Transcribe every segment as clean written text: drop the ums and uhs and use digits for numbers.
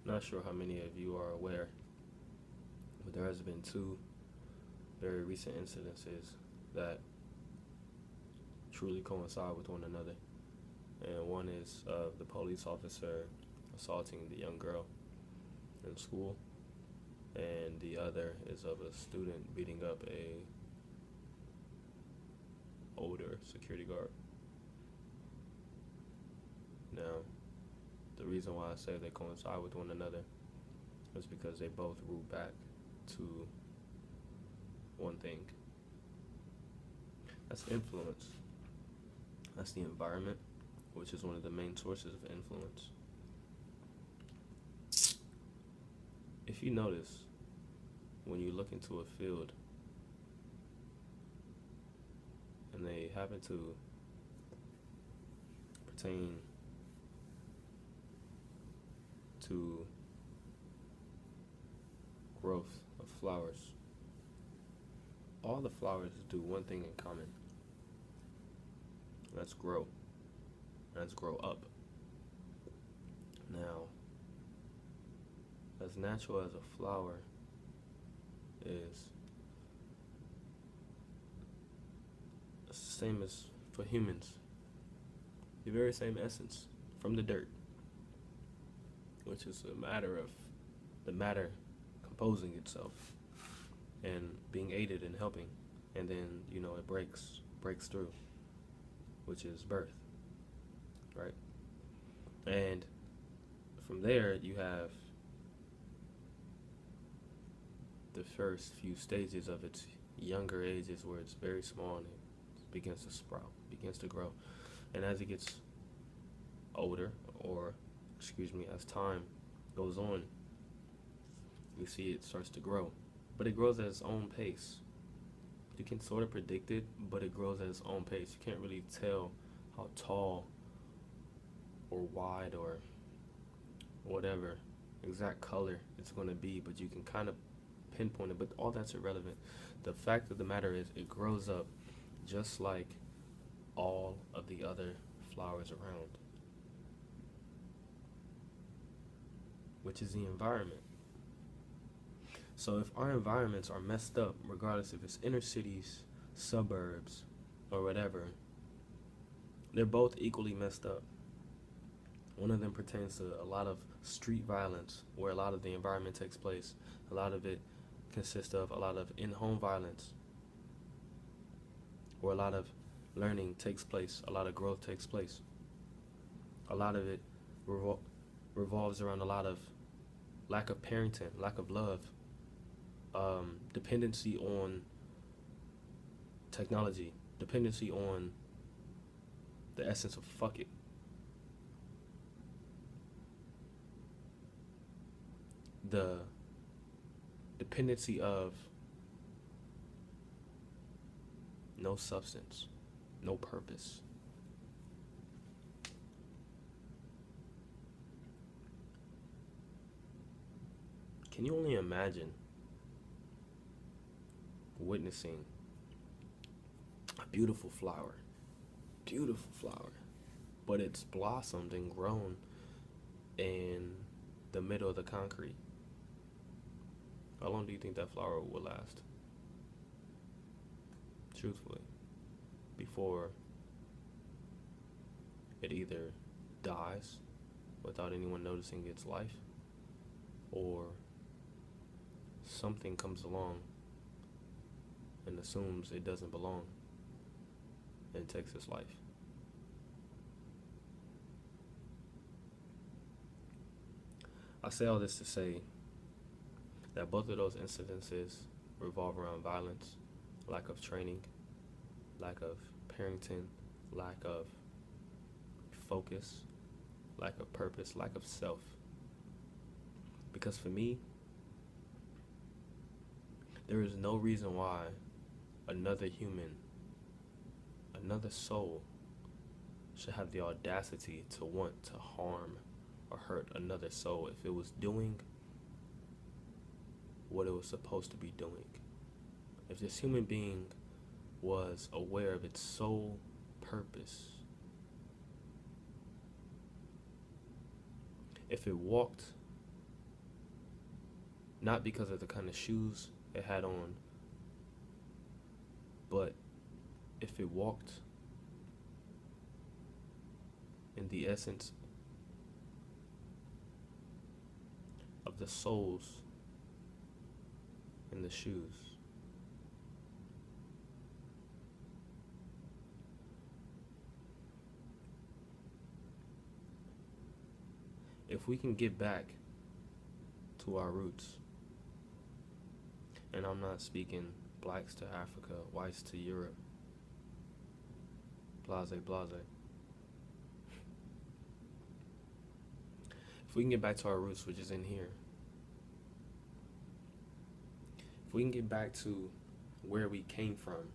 Not sure how many of you are aware, but there has been two very recent incidences that truly coincide with one another. And one is of the police officer assaulting the young girl in school, and the other is of a student beating up a older security guard. Now, the reason why I say they coincide with one another is because they both root back to one thing. That's influence. That's the environment, which is one of the main sources of influence. If you notice, when you look into a field and they happen to pertain to growth of flowers, all the flowers do one thing in common. That's grow. That's grow up. Now, as natural as a flower is, it's the same as for humans. The very same essence from the dirt, which is a matter of the matter composing itself and being aided and helping, and then it breaks through, which is birth, right? And from there you have the first few stages of its younger ages where it's very small and it begins to sprout, begins to grow. And as it gets older, or as time goes on, you see it starts to grow. But it grows at its own pace. You can sort of predict it, but it grows at its own pace. You can't really tell how tall or wide or whatever exact color it's going to be, but you can kind of pinpoint it. But all that's irrelevant. The fact of the matter is, it grows up just like all of the other flowers around, which is the environment. So if our environments are messed up, regardless if it's inner cities, suburbs, or whatever, they're both equally messed up. One of them pertains to a lot of street violence, where a lot of the environment takes place. A lot of it consists of a lot of in-home violence, where a lot of learning takes place, a lot of growth takes place. A lot of it revolves around a lot of lack of parenting, lack of love, dependency on technology, dependency on the essence of fuck it. The dependency of no substance, no purpose. Can you only imagine witnessing a beautiful flower, but it's blossomed and grown in the middle of the concrete? How long do you think that flower will last? Truthfully, before it either dies without anyone noticing its life, or something comes along and assumes it doesn't belong and takes its life. I say all this to say that both of those incidences revolve around violence, lack of training, lack of parenting, lack of focus, lack of purpose, lack of self. Because for me, there is no reason why another human, another soul, should have the audacity to want to harm or hurt another soul if it was doing what it was supposed to be doing. If this human being was aware of its sole purpose, if it walked Not because of the kind of shoes it had on, but if it walked in the essence of the soles in the shoes. If we can get back to our roots, and I'm not speaking blacks to Africa, whites to Europe, blase, blase. If we can get back to our roots, which is in here, if we can get back to where we came from,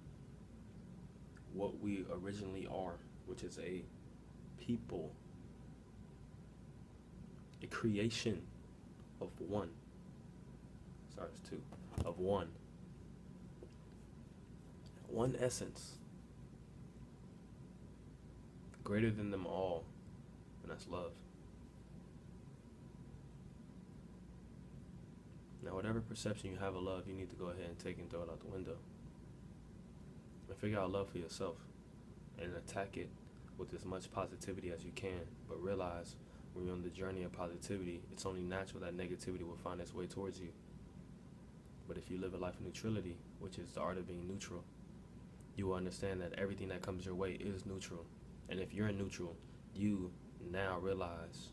what we originally are, which is a people, a creation of one. Sorry, it's two. Of one. One essence. Greater than them all. And that's love. Now, whatever perception you have of love, you need to go ahead and take and throw it out the window. And figure out love for yourself. And attack it with as much positivity as you can. But realize, when you're on the journey of positivity, it's only natural that negativity will find its way towards you. But if you live a life of neutrality, which is the art of being neutral, you will understand that everything that comes your way is neutral. And if you're in neutral, you now realize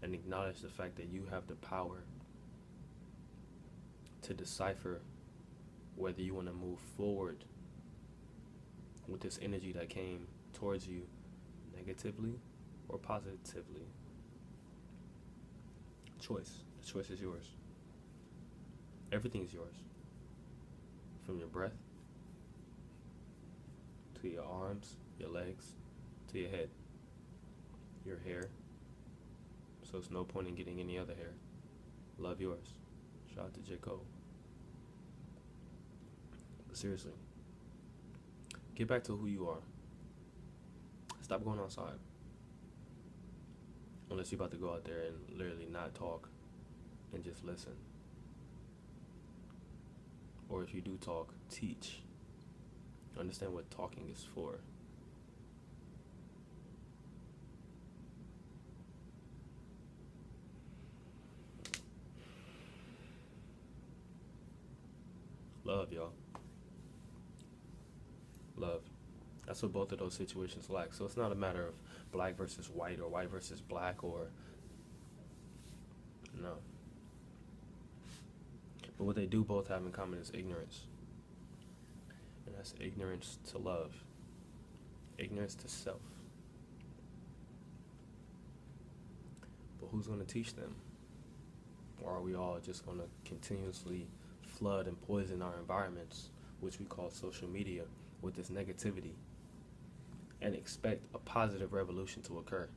and acknowledge the fact that you have the power to decipher whether you want to move forward with this energy that came towards you negatively or positively. Choice. The choice is yours. Everything is yours. From your breath to your arms, your legs, to your head, your hair. So it's no point in getting any other hair. Love yours. Shout out to J. Cole. But seriously, get back to who you are. Stop going outside. Unless you're about to go out there and literally not talk and just listen. Or if you do talk, teach. Understand what talking is for. Love, y'all. Love. That's what both of those situations lack. So it's not a matter of black versus white or white versus black or no. But what they do both have in common is ignorance. And that's ignorance to love. Ignorance to self. But who's going to teach them? Or are we all just going to continuously flood and poison our environments, which we call social media, with this negativity and expect a positive revolution to occur?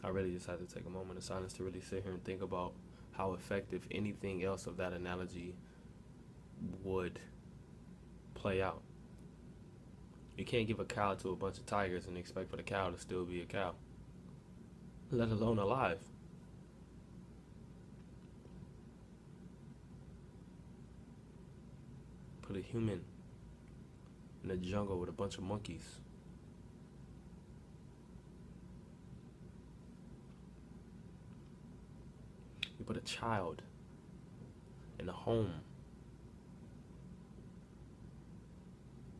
I really just had to take a moment of silence to really sit here and think about how effective anything else of that analogy would play out. You can't give a cow to a bunch of tigers and expect for the cow to still be a cow, let alone alive. Put a human in a jungle with a bunch of monkeys. You put a child in a home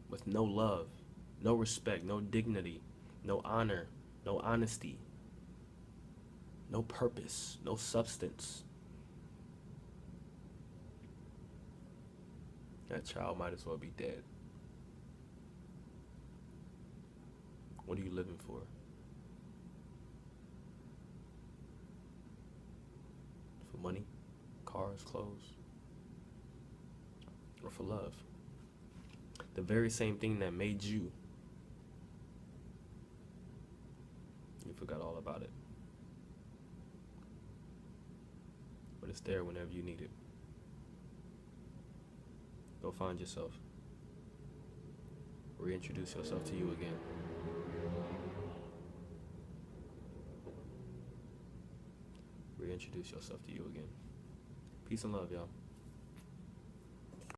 with no love, no respect, no dignity, no honor, no honesty, no purpose, no substance. That child might as well be dead. What are you living for? For money, cars, clothes, or for love? The very same thing that made you. You forgot all about it. but it's there whenever you need it. Go find yourself. Reintroduce yourself to you again. Reintroduce yourself to you again. Peace and love, y'all.